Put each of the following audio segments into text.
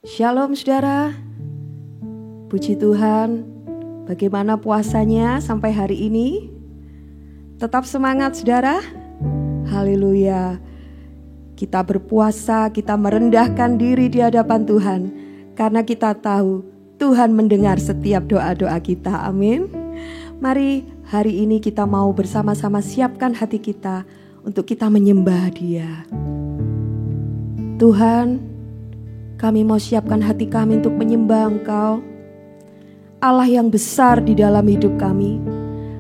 Shalom saudara, puji Tuhan. Bagaimana puasanya sampai hari ini? Tetap semangat saudara. Haleluya. Kita berpuasa, kita merendahkan diri di hadapan Tuhan, karena kita tahu Tuhan mendengar setiap doa-doa kita. Amin. Mari hari ini kita mau bersama-sama siapkan hati kita untuk kita menyembah Dia. Tuhan, kami mau siapkan hati kami untuk menyembah Engkau, Allah yang besar di dalam hidup kami,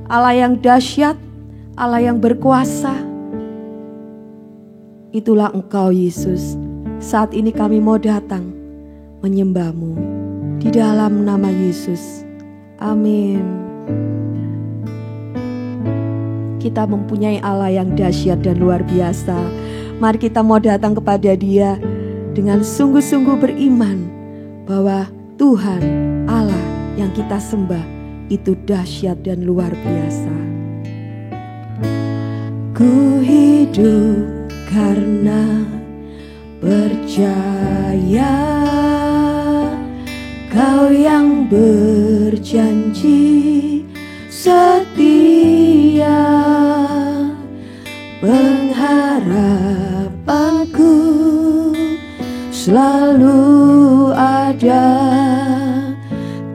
Allah yang dahsyat, Allah yang berkuasa. Itulah Engkau Yesus. Saat ini kami mau datang menyembah-Mu di dalam nama Yesus. Amin. Kita mempunyai Allah yang dahsyat dan luar biasa. Mari kita mau datang kepada Dia dengan sungguh-sungguh beriman bahwa Tuhan Allah yang kita sembah itu dahsyat dan luar biasa. Ku hidup karena percaya Kau yang berjanji setia, pengharapanku selalu ada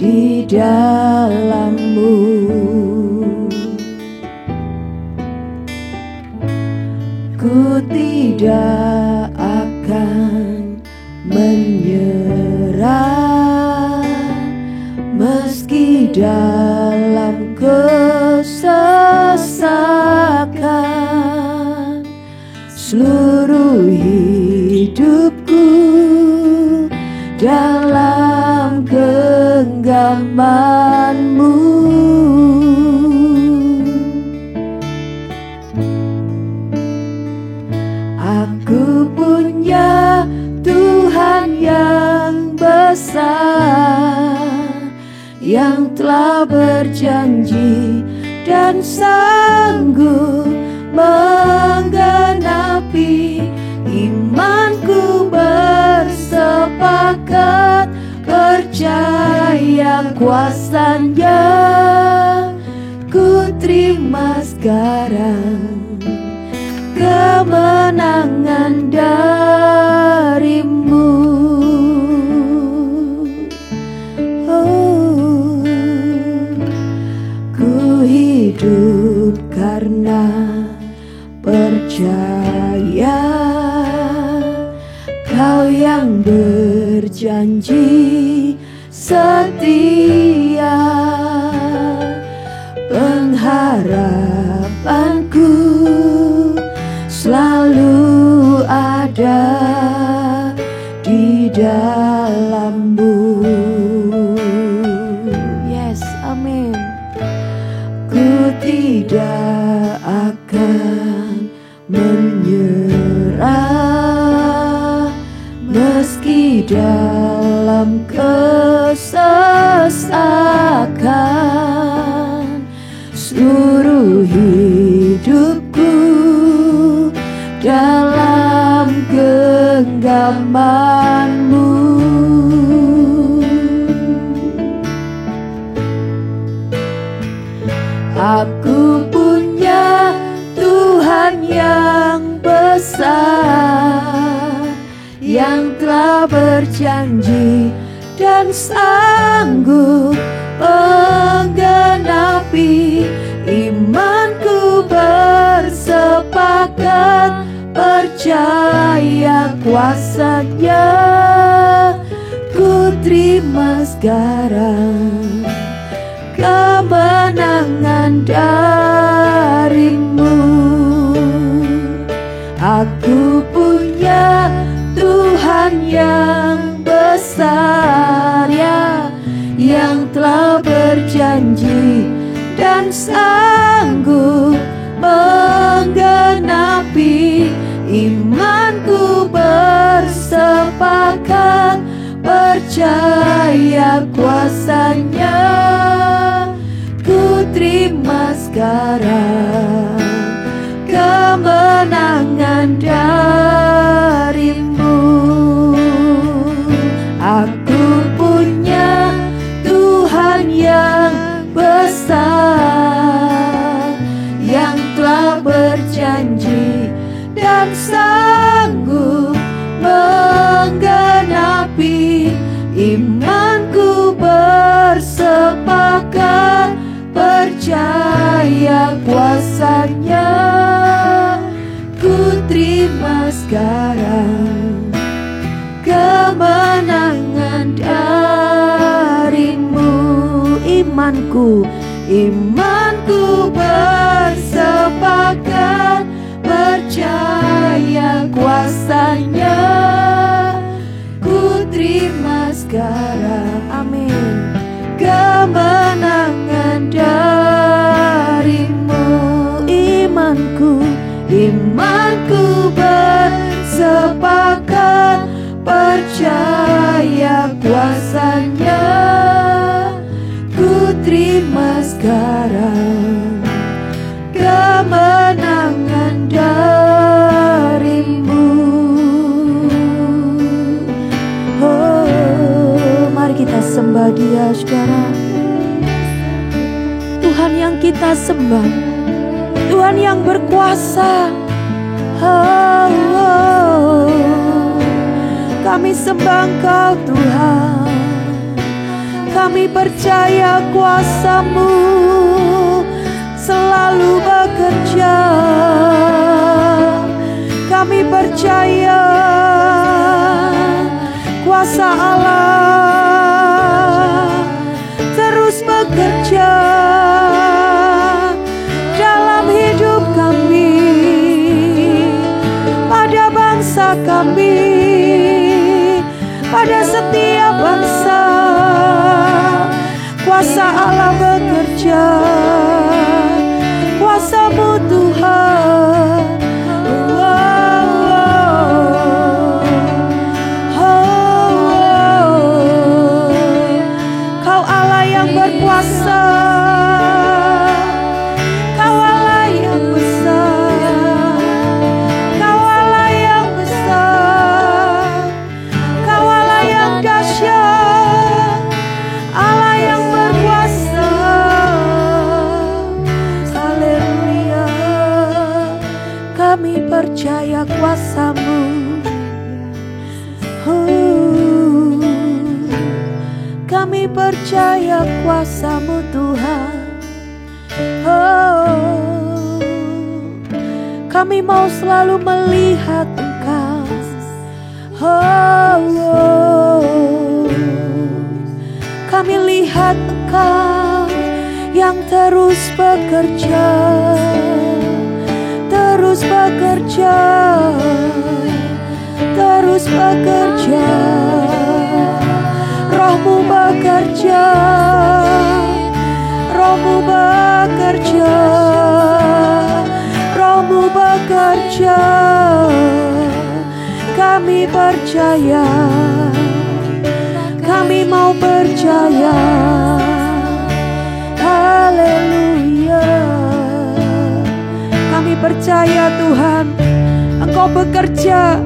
di dalam-Mu. Ku tidak akan menyerah meski dalam kesesakan. Seluruh hidupku dalam genggaman-Mu. Aku punya Tuhan yang besar, yang telah berjanji dan sanggup menggenapi. Imanku bersepakat percaya kuasa-Nya. Ku terima sekarang kemenangan dari-Mu. Oh, ku hidup karena percaya Kau yang berjanji setia, pengharapanku selalu ada di dalam-Mu. Yes, amin. Ku tidak akan menyerah meski dalam kesesakan. Seluruh hidupku dalam genggaman-Mu. Aku punya Tuhan yang besar, yang telah berjanji dan sanggup menggenapi. Imanku bersepakat percaya kuasa-Nya. Ku terima sekarang kemenangan dari-Mu. Aku punya Tuhan yang besar, ya, yang telah berjanji dan sanggup menggenapi. Imanku bersepakat percaya kuasa-Nya. Ku terima sekarang kemenangan dari-Mu. Aku punya Tuhan yang besar, yang telah berjanji dan sanggup menggenapi. Imanku bersepakat, percaya kuasanya. Ku terima sekarang kemenangan darimu. Imanku bersepakat, percaya kuasanya. Ku terima sekarang, amin, kemenangan darimu. Imanku bersepakat, percaya kuasanya. Ku terima sekarang kemenangan darimu. Oh, mari kita sembah Dia, saudara. Tuhan yang kita sembah, Tuhan yang berkuasa. Oh, oh. Kami sembah Engkau Tuhan, kami percaya kuasa-Mu selalu bekerja. Kami percaya kuasa Allah terus bekerja dalam hidup kami, pada bangsa kami, pada setiap bangsa. Kuasa Allah bekerja, kuasa-Mu Tuhan. Oh, oh, oh, oh. Kau Allah yang berkuasa, Kau Allah yang besar, Kau Allah yang besar, Kau Allah yang dahsyat, Allah yang berkuasa. Haleluya. Kami percaya kuasa-Mu. Kami percaya kuasa-Mu Tuhan. Oh, kami mau selalu melihat Engkau. Oh, oh. Kami lihat Engkau yang terus bekerja, terus bekerja, terus bekerja. Roh-Mu bekerja, Roh-Mu bekerja, Roh-Mu bekerja. Kami percaya, kami mau percaya. Haleluya. Kami percaya Tuhan, Engkau bekerja.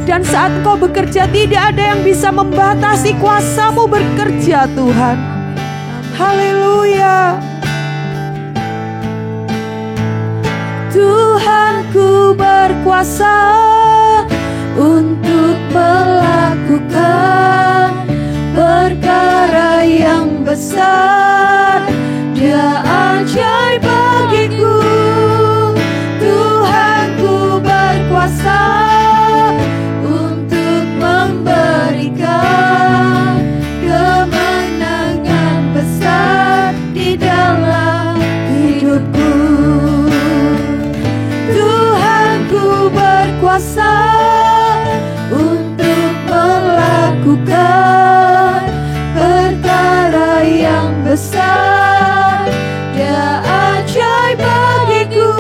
Dan saat Engkau bekerja, tidak ada yang bisa membatasi kuasa-Mu bekerja Tuhan. Haleluya. Tuhanku berkuasa untuk melakukan perkara yang besar. Dia ajaib bagiku. Tuhanku berkuasa untuk memberikan kemenangan besar di dalam hidupku. Tuhanku berkuasa untuk melakukan perkara yang besar. Dia ajaib bagiku.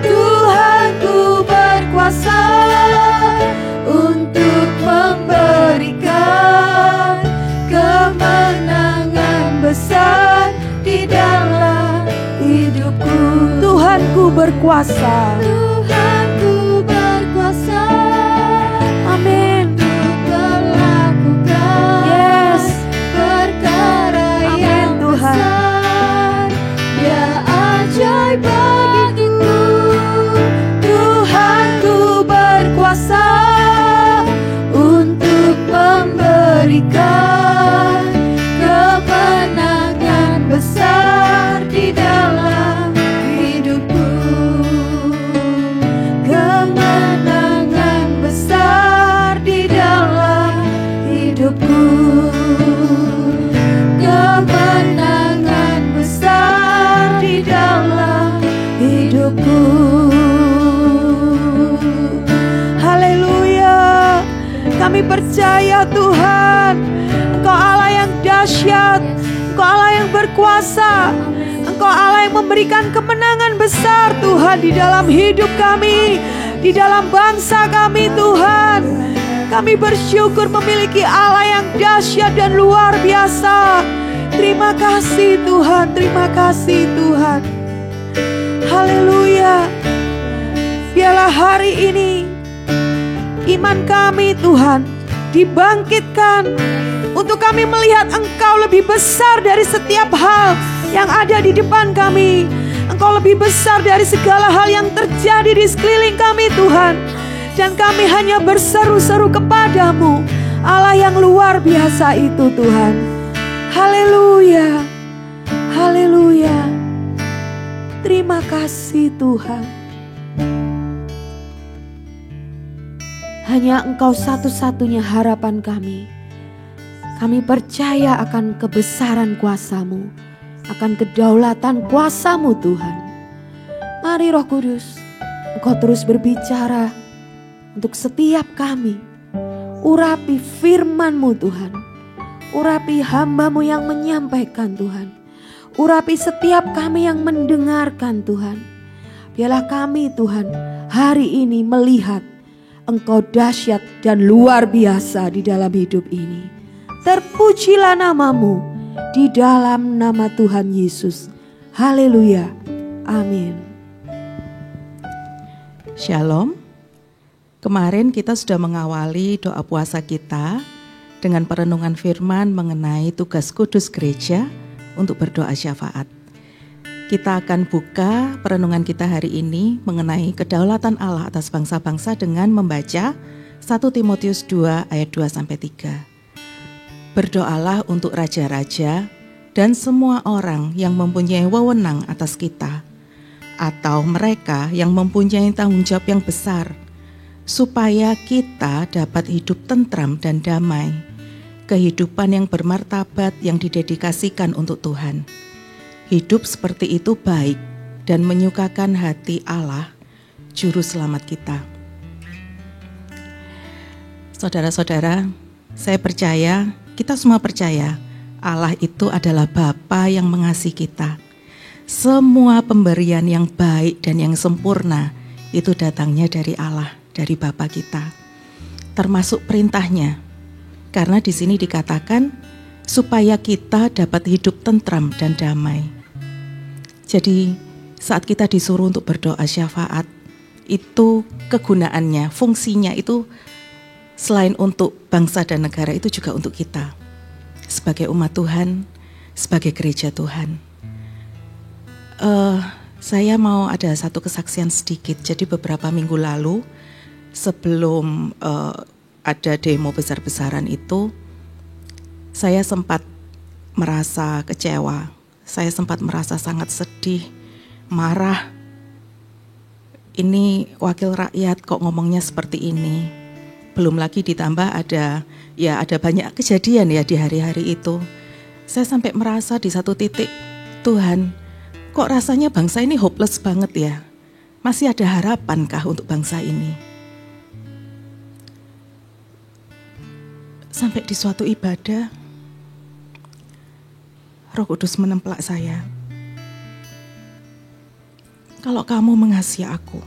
Tuhanku berkuasa untuk memberikan kemenangan besar di dalam hidupku. Tuhanku berkuasa. Tuhanku berkuasa. Amin. Untuk memberikan kemenangan besar di dalam hidupku. Kemenangan besar di dalam hidupku. Kemenangan besar di dalam hidupku. Haleluya. Kami percaya Tuhan, Engkau Allah yang dahsyat, Engkau Allah yang berkuasa, Engkau Allah yang memberikan kemenangan besar Tuhan di dalam hidup kami, di dalam bangsa kami Tuhan. Kami bersyukur memiliki Allah yang dahsyat dan luar biasa. Terima kasih Tuhan, terima kasih Tuhan. Haleluya. Biarlah hari ini iman kami Tuhan dibangkitkan untuk kami melihat Engkau lebih besar dari setiap hal yang ada di depan kami. Engkau lebih besar dari segala hal yang terjadi di sekeliling kami Tuhan. Dan kami hanya berseru-seru kepadamu, Allah yang luar biasa itu Tuhan. Haleluya, haleluya. Terima kasih Tuhan. Hanya Engkau satu-satunya harapan kami. Kami percaya akan kebesaran kuasa-Mu, akan kedaulatan kuasa-Mu Tuhan. Mari Roh Kudus, Engkau terus berbicara untuk setiap kami. Urapi firman-Mu Tuhan. Urapi hamba-Mu yang menyampaikan Tuhan. Urapi setiap kami yang mendengarkan Tuhan. Biarlah kami Tuhan hari ini melihat Engkau dahsyat dan luar biasa di dalam hidup ini. Terpujilah nama-Mu di dalam nama Tuhan Yesus. Haleluya. Amin. Shalom. Kemarin kita sudah mengawali doa puasa kita dengan perenungan firman mengenai tugas kudus gereja untuk berdoa syafaat. Kita akan buka perenungan kita hari ini mengenai kedaulatan Allah atas bangsa-bangsa dengan membaca 1 Timotius 2 ayat 2-3. Berdoalah untuk raja-raja dan semua orang yang mempunyai wewenang atas kita, atau mereka yang mempunyai tanggung jawab yang besar, supaya kita dapat hidup tentram dan damai, kehidupan yang bermartabat yang didedikasikan untuk Tuhan. Hidup seperti itu baik dan menyukakan hati Allah, Juru Selamat kita. Saudara-saudara, saya percaya, kita semua percaya, Allah itu adalah Bapa yang mengasihi kita. Semua pemberian yang baik dan yang sempurna itu datangnya dari Allah, dari Bapa kita. Termasuk perintahnya. Karena di sini dikatakan supaya kita dapat hidup tentram dan damai. Jadi saat kita disuruh untuk berdoa syafaat, itu kegunaannya, fungsinya itu selain untuk bangsa dan negara, itu juga untuk kita. Sebagai umat Tuhan, sebagai gereja Tuhan. Saya mau ada satu kesaksian sedikit. Jadi beberapa minggu lalu, sebelum ada demo besar-besaran itu, saya sempat merasa kecewa. Saya sempat merasa sangat sedih, marah. Ini wakil rakyat kok ngomongnya seperti ini. Belum lagi ditambah ada banyak kejadian ya di hari-hari itu. Saya sampai merasa di satu titik, Tuhan, kok rasanya bangsa ini hopeless banget ya? Masih ada harapankah untuk bangsa ini? Sampai di suatu ibadah, Roh Kudus menemplak saya. Kalau kamu mengasihi aku,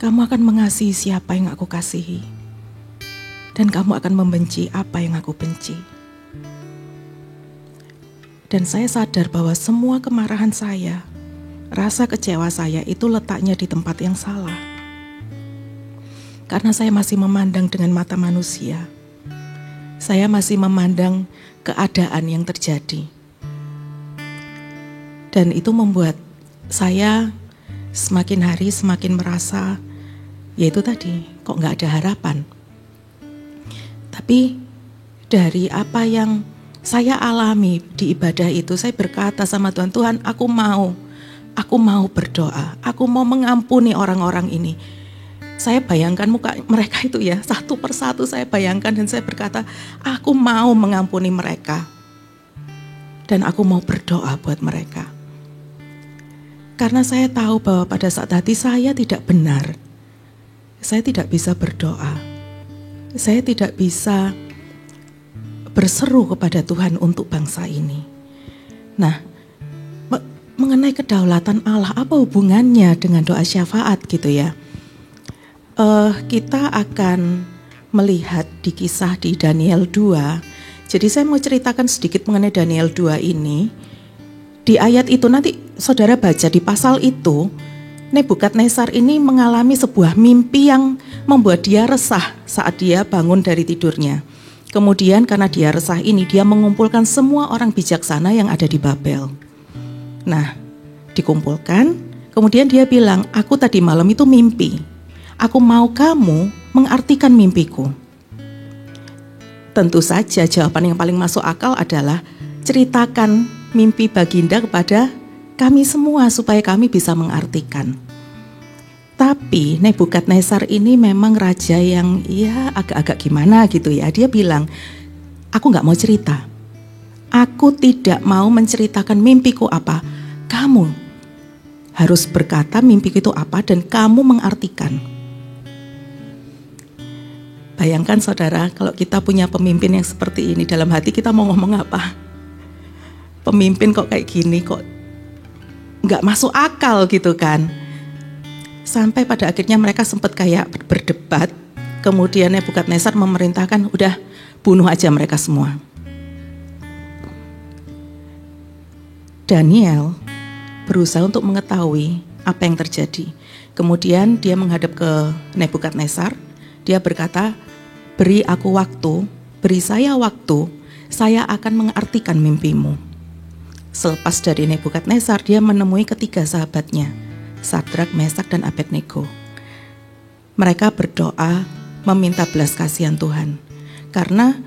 kamu akan mengasihi siapa yang aku kasihi. Dan kamu akan membenci apa yang aku benci. Dan saya sadar bahwa semua kemarahan saya, rasa kecewa saya itu letaknya di tempat yang salah. Karena saya masih memandang dengan mata manusia. Saya masih memandang keadaan yang terjadi. Dan itu membuat saya semakin hari semakin merasa, yaitu tadi, kok gak ada harapan. Tapi dari apa yang saya alami di ibadah itu, saya berkata sama Tuhan, Tuhan, aku mau berdoa, aku mau mengampuni orang-orang ini. Saya bayangkan muka mereka itu ya, satu persatu saya bayangkan dan saya berkata, aku mau mengampuni mereka. Dan aku mau berdoa buat mereka. Karena saya tahu bahwa pada saat hati saya tidak benar, saya tidak bisa berdoa. Saya tidak bisa berseru kepada Tuhan untuk bangsa ini. Nah, mengenai kedaulatan Allah, apa hubungannya dengan doa syafaat gitu ya? Kita akan melihat di kisah di Daniel 2. Jadi saya mau ceritakan sedikit mengenai Daniel 2 ini. Di ayat itu nanti saudara baca di pasal itu, Nebukadnezar ini mengalami sebuah mimpi yang membuat dia resah saat dia bangun dari tidurnya. Kemudian karena dia resah ini, dia mengumpulkan semua orang bijaksana yang ada di Babel. Nah, dikumpulkan, kemudian dia bilang, aku tadi malam itu mimpi. Aku mau kamu mengartikan mimpiku. Tentu saja jawaban yang paling masuk akal adalah ceritakan mimpi Baginda kepada kami semua supaya kami bisa mengartikan. Tapi Nebukadnezar ini memang raja yang ya agak-agak gimana gitu ya. Dia bilang, aku gak mau cerita. Aku tidak mau menceritakan mimpiku apa. Kamu harus berkata mimpiku itu apa dan kamu mengartikan. Bayangkan saudara, kalau kita punya pemimpin yang seperti ini, dalam hati kita mau ngomong apa? Pemimpin kok kayak gini, kok gak masuk akal gitu kan. Sampai pada akhirnya mereka sempat kayak berdebat. Kemudian Nebukadnezar memerintahkan, udah bunuh aja mereka semua. Daniel berusaha untuk mengetahui apa yang terjadi. Kemudian dia menghadap ke Nebukadnezar. Dia berkata, beri aku waktu, beri saya waktu, saya akan mengartikan mimpimu. Selepas dari Nebukadnezar, dia menemui ketiga sahabatnya, Sadrak, Mesak, dan Abednego. Mereka berdoa meminta belas kasihan Tuhan. Karena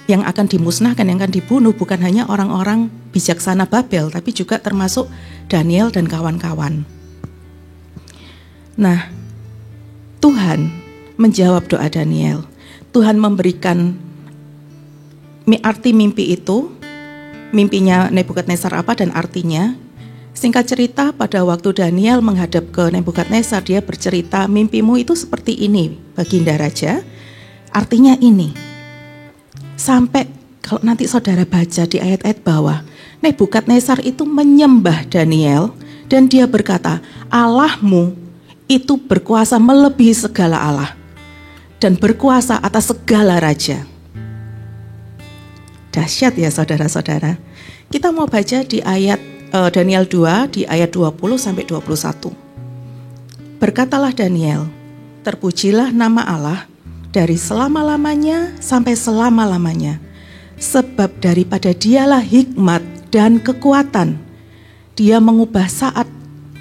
yang akan dimusnahkan, yang akan dibunuh bukan hanya orang-orang bijaksana Babel, tapi juga termasuk Daniel dan kawan-kawan. Nah, Tuhan menjawab doa Daniel. Tuhan memberikan arti mimpi itu, mimpinya Nebukadnezar apa dan artinya. Singkat cerita, pada waktu Daniel menghadap ke Nebukadnezar, dia bercerita, mimpimu itu seperti ini, Baginda Raja, artinya ini. Sampai kalau nanti saudara baca di ayat-ayat bawah, Nebukadnezar itu menyembah Daniel dan dia berkata, Allahmu itu berkuasa melebihi segala Allah dan berkuasa atas segala raja. Dahsyat ya saudara-saudara. Kita mau baca di ayat Daniel 2 di ayat 20 sampai 21. Berkatalah Daniel, terpujilah nama Allah dari selama-lamanya sampai selama-lamanya, sebab daripada dialah hikmat dan kekuatan. Dia mengubah saat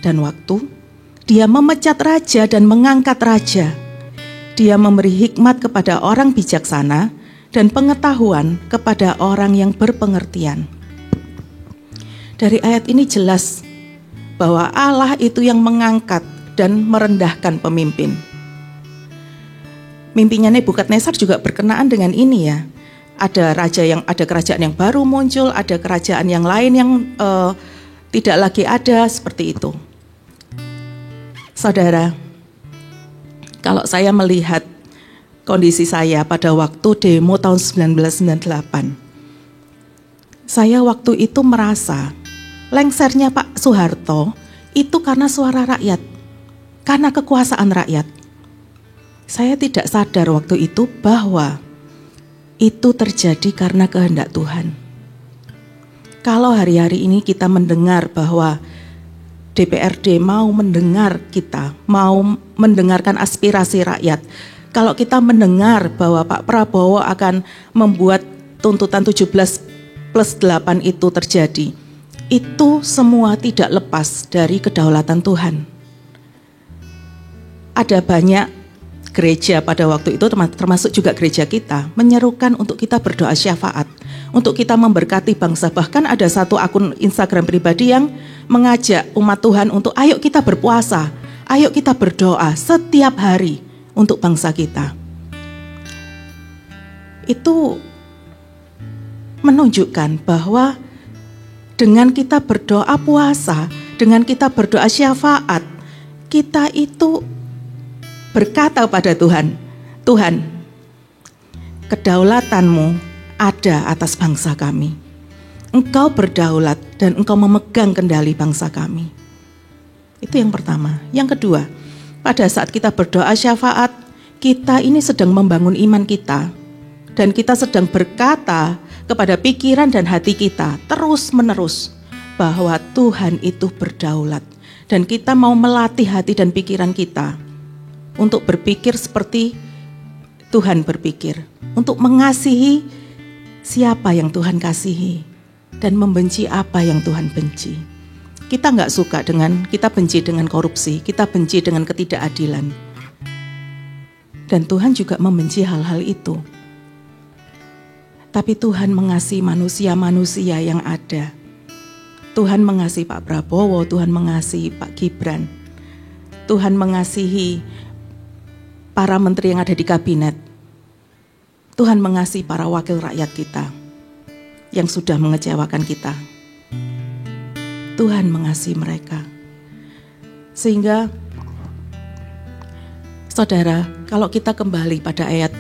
dan waktu, dia memecat raja dan mengangkat raja. Dia memberi hikmat kepada orang bijaksana dan pengetahuan kepada orang yang berpengertian. Dari ayat ini jelas bahwa Allah itu yang mengangkat dan merendahkan pemimpin. Mimpinya Nebukadnezar juga berkenaan dengan ini ya. Ada kerajaan yang baru muncul, ada kerajaan yang lain yang tidak lagi ada, seperti itu. Saudara, kalau saya melihat kondisi saya pada waktu demo tahun 1998, saya waktu itu merasa lengsernya Pak Soeharto itu karena suara rakyat, karena kekuasaan rakyat. Saya tidak sadar waktu itu bahwa itu terjadi karena kehendak Tuhan. Kalau hari-hari ini kita mendengar bahwa DPRD mau mendengar kita, mau mendengarkan aspirasi rakyat, kalau kita mendengar bahwa Pak Prabowo akan membuat tuntutan 17+8 itu terjadi, itu semua tidak lepas dari kedaulatan Tuhan. Ada banyak gereja pada waktu itu, termasuk juga gereja kita, menyerukan untuk kita berdoa syafaat, untuk kita memberkati bangsa. Bahkan ada satu akun Instagram pribadi yang mengajak umat Tuhan untuk ayo kita berpuasa, ayo kita berdoa setiap hari untuk bangsa kita. Itu menunjukkan bahwa dengan kita berdoa puasa, dengan kita berdoa syafaat, kita itu berkata pada Tuhan, Tuhan, kedaulatanmu ada atas bangsa kami. Engkau berdaulat dan engkau memegang kendali bangsa kami. Itu yang pertama. Yang kedua, pada saat kita berdoa syafaat, kita ini sedang membangun iman kita. Dan kita sedang berkata kepada pikiran dan hati kita terus menerus bahwa Tuhan itu berdaulat. Dan kita mau melatih hati dan pikiran kita untuk berpikir seperti Tuhan berpikir, untuk mengasihi siapa yang Tuhan kasihi dan membenci apa yang Tuhan benci. Kita kita benci dengan korupsi, kita benci dengan ketidakadilan. Dan Tuhan juga membenci hal-hal itu. Tapi Tuhan mengasihi manusia-manusia yang ada. Tuhan mengasihi Pak Prabowo, Tuhan mengasihi Pak Gibran. Tuhan mengasihi para menteri yang ada di kabinet. Tuhan mengasihi para wakil rakyat kita yang sudah mengecewakan kita. Tuhan mengasihi mereka. Sehingga saudara, kalau kita kembali pada ayat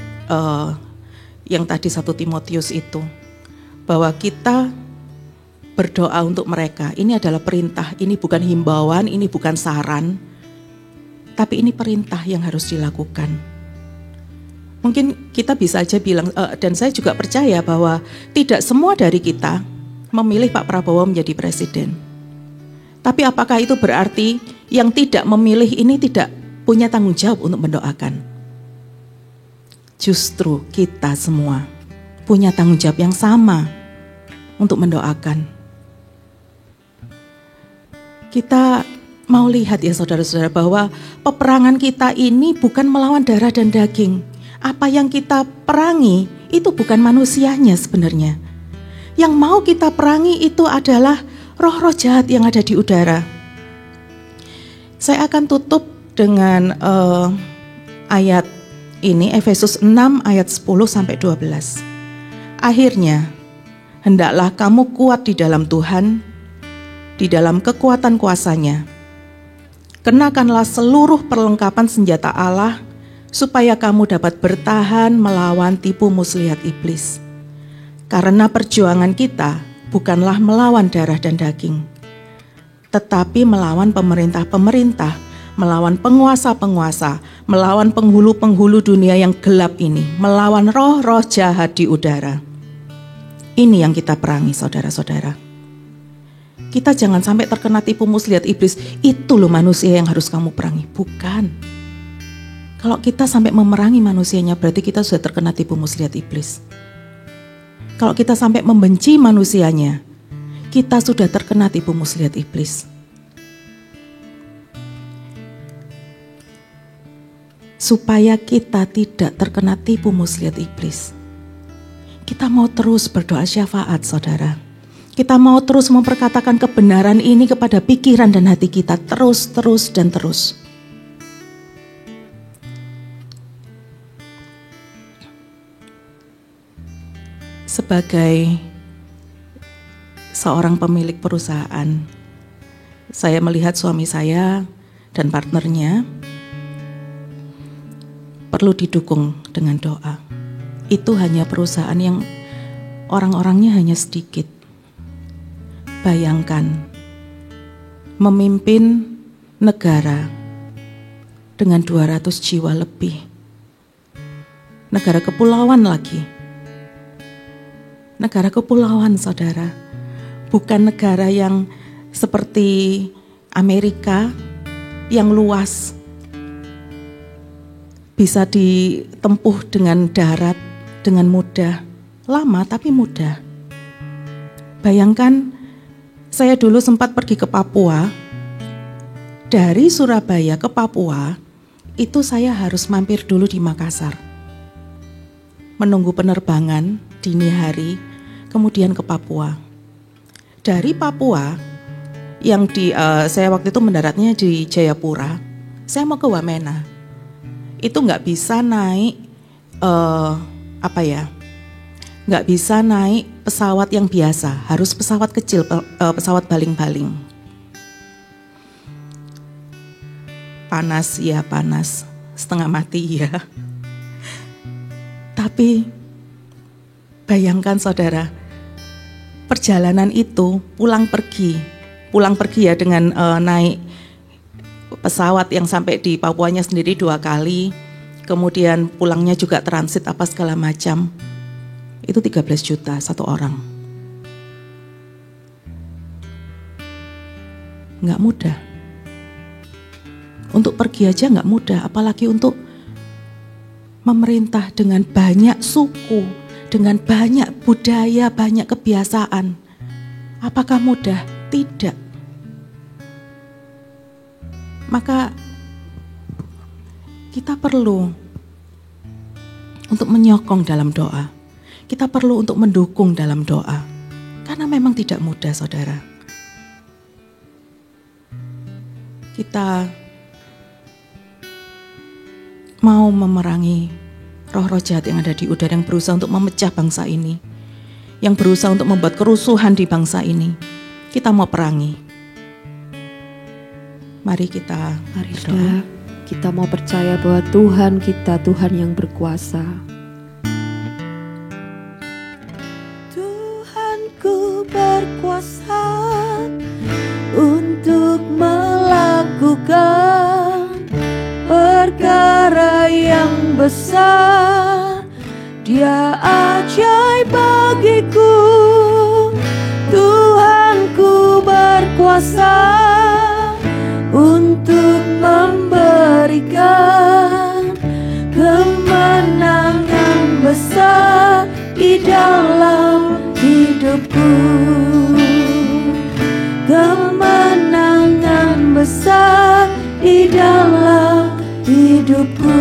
yang tadi 1 Timotius itu, bahwa kita berdoa untuk mereka, ini adalah perintah, ini bukan himbauan, ini bukan saran, tapi ini perintah yang harus dilakukan. Mungkin kita bisa aja bilang, dan saya juga percaya bahwa tidak semua dari kita memilih Pak Prabowo menjadi presiden. Tapi apakah itu berarti yang tidak memilih ini tidak punya tanggung jawab untuk mendoakan? Justru kita semua punya tanggung jawab yang sama untuk mendoakan. Kita mau lihat ya saudara-saudara bahwa peperangan kita ini bukan melawan darah dan daging. Apa yang kita perangi itu bukan manusianya sebenarnya. Yang mau kita perangi itu adalah roh-roh jahat yang ada di udara. Saya akan tutup dengan ayat ini, Efesus 6 ayat 10-12. Akhirnya, hendaklah kamu kuat di dalam Tuhan, di dalam kekuatan kuasa-Nya. Kenakanlah seluruh perlengkapan senjata Allah, supaya kamu dapat bertahan melawan tipu muslihat iblis. Karena perjuangan kita bukanlah melawan darah dan daging, tetapi melawan pemerintah-pemerintah, melawan penguasa-penguasa, melawan penghulu-penghulu dunia yang gelap ini, melawan roh-roh jahat di udara. Ini yang kita perangi, saudara-saudara. Kita jangan sampai terkena tipu muslihat iblis. Itu loh manusia yang harus kamu perangi. Bukan. Kalau kita sampai memerangi manusianya, berarti kita sudah terkena tipu muslihat iblis. Kalau kita sampai membenci manusianya, kita sudah terkena tipu muslihat iblis. Supaya kita tidak terkena tipu muslihat iblis, kita mau terus berdoa syafaat, saudara. Kita mau terus memperkatakan kebenaran ini kepada pikiran dan hati kita, terus. Sebagai seorang pemilik perusahaan, saya melihat suami saya dan partnernya perlu didukung dengan doa. Itu hanya perusahaan yang orang-orangnya hanya sedikit. Bayangkan memimpin negara dengan 200 jiwa lebih. Negara kepulauan lagi. Negara kepulauan, saudara. Bukan negara yang seperti Amerika yang luas. Bisa ditempuh dengan darat, dengan mudah. Lama tapi mudah. Bayangkan, saya dulu sempat pergi ke Papua. Dari Surabaya ke Papua, itu saya harus mampir dulu di Makassar, menunggu penerbangan dini hari, kemudian ke Papua. Dari Papua, yang saya waktu itu mendaratnya di Jayapura, saya mau ke Wamena. Itu nggak bisa naik nggak bisa naik pesawat yang biasa, harus pesawat kecil, pesawat baling-baling. Panas ya panas, setengah mati ya. Tapi bayangkan saudara, perjalanan itu pulang pergi ya dengan naik pesawat yang sampai di Papuanya sendiri 2 kali, kemudian pulangnya juga transit apa segala macam. Itu 13 juta satu orang. Nggak mudah. Untuk pergi aja nggak mudah, apalagi untuk memerintah dengan banyak suku, dengan banyak budaya, banyak kebiasaan. Apakah mudah? Tidak. Maka kita perlu untuk menyokong dalam doa. Kita perlu untuk mendukung dalam doa. Karena memang tidak mudah, saudara. Kita mau memerangi roh-roh jahat yang ada di udara, yang berusaha untuk memecah bangsa ini, yang berusaha untuk membuat kerusuhan di bangsa ini. Kita mau perangi. Mari kita berdoa. Kita mau percaya bahwa Tuhan kita, Tuhan yang berkuasa. Tuhanku berkuasa untuk melakukan perkara yang besar. Dia ajaib bagiku. Tuhanku berkuasa untuk memberikan kemenangan besar di dalam hidupku. Kemenangan besar di dalam hidupku.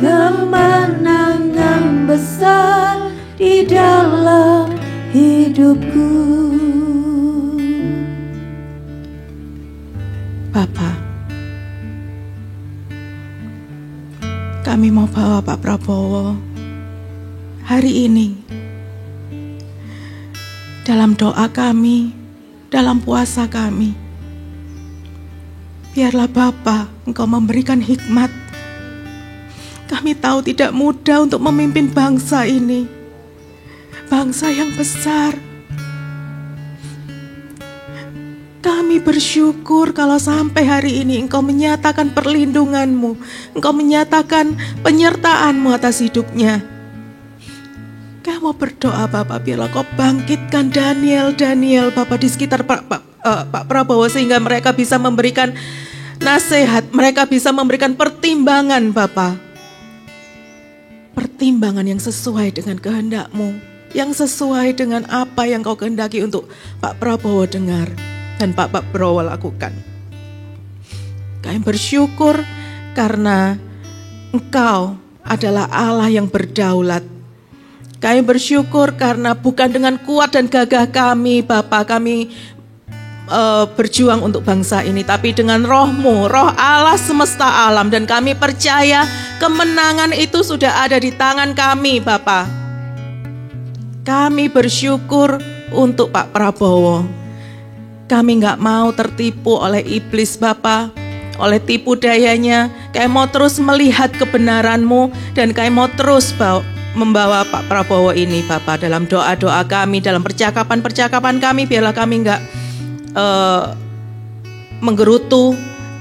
Kemenangan besar di dalam hidupku. Bapa, kami mau bawa Pak Prabowo hari ini dalam doa kami, dalam puasa kami. Biarlah Bapa, Engkau memberikan hikmat. Kami tahu tidak mudah untuk memimpin bangsa ini, bangsa yang besar. Kami bersyukur kalau sampai hari ini Engkau menyatakan perlindungan-Mu, Engkau menyatakan penyertaan-Mu atas hidupnya. Kami mau berdoa Bapak, biarlah Kau bangkitkan Daniel Bapak di sekitar Pak Prabowo, sehingga mereka bisa memberikan nasihat, mereka bisa memberikan pertimbangan Bapak. Pertimbangan yang sesuai dengan kehendak-Mu, yang sesuai dengan apa yang Kau kehendaki untuk Pak Prabowo dengar dan Pak Prabowo lakukan. Kami bersyukur karena Engkau adalah Allah yang berdaulat. Kami bersyukur karena bukan dengan kuat dan gagah kami, Bapa, kami berjuang untuk bangsa ini, tapi dengan Roh-Mu, Roh Allah semesta alam, dan kami percaya kemenangan itu sudah ada di tangan kami, Bapa. Kami bersyukur untuk Pak Prabowo. Kami gak mau tertipu oleh iblis Bapa, oleh tipu dayanya. Kami mau terus melihat kebenaran-Mu, dan kami mau terus membawa Pak Prabowo ini Bapa dalam doa-doa kami, dalam percakapan-percakapan kami. Biarlah kami gak menggerutu,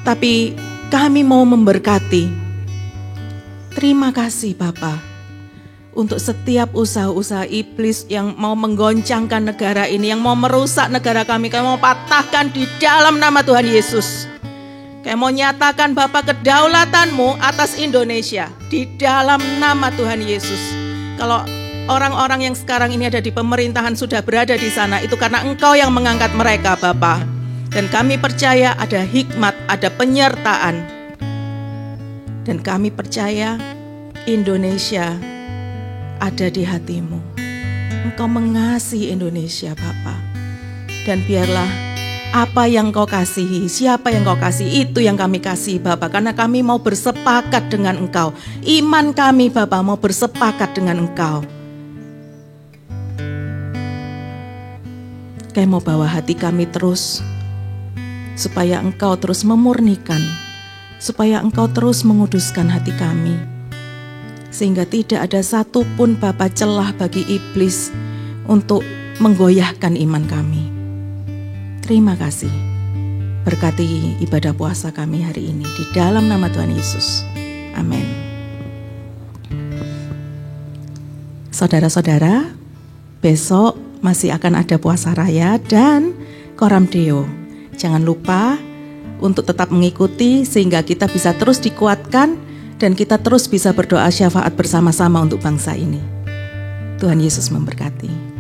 tapi kami mau memberkati. Terima kasih Bapa untuk setiap usaha-usaha iblis yang mau menggoncangkan negara ini, yang mau merusak negara kami. Kami mau patahkan di dalam nama Tuhan Yesus. Kami mau nyatakan Bapa kedaulatan-Mu atas Indonesia di dalam nama Tuhan Yesus. Kalau orang-orang yang sekarang ini ada di pemerintahan sudah berada di sana, itu karena Engkau yang mengangkat mereka Bapa. Dan kami percaya ada hikmat, ada penyertaan. Dan kami percaya Indonesia ada di hatimu. Engkau mengasihi Indonesia, Bapa. Dan biarlah apa yang Kau kasihi, siapa yang Kau kasihi, itu yang kami kasihi, Bapa. Karena kami mau bersepakat dengan Engkau. Iman kami, Bapa, mau bersepakat dengan Engkau. Kami mau bawa hati kami terus, supaya Engkau terus memurnikan, supaya Engkau terus menguduskan hati kami, sehingga tidak ada satupun Bapa celah bagi iblis untuk menggoyahkan iman kami. Terima kasih. Berkati ibadah puasa kami hari ini di dalam nama Tuhan Yesus. Amin. Saudara-saudara, besok masih akan ada puasa raya dan Coram Deo. Jangan lupa untuk tetap mengikuti sehingga kita bisa terus dikuatkan dan kita terus bisa berdoa syafaat bersama-sama untuk bangsa ini. Tuhan Yesus memberkati.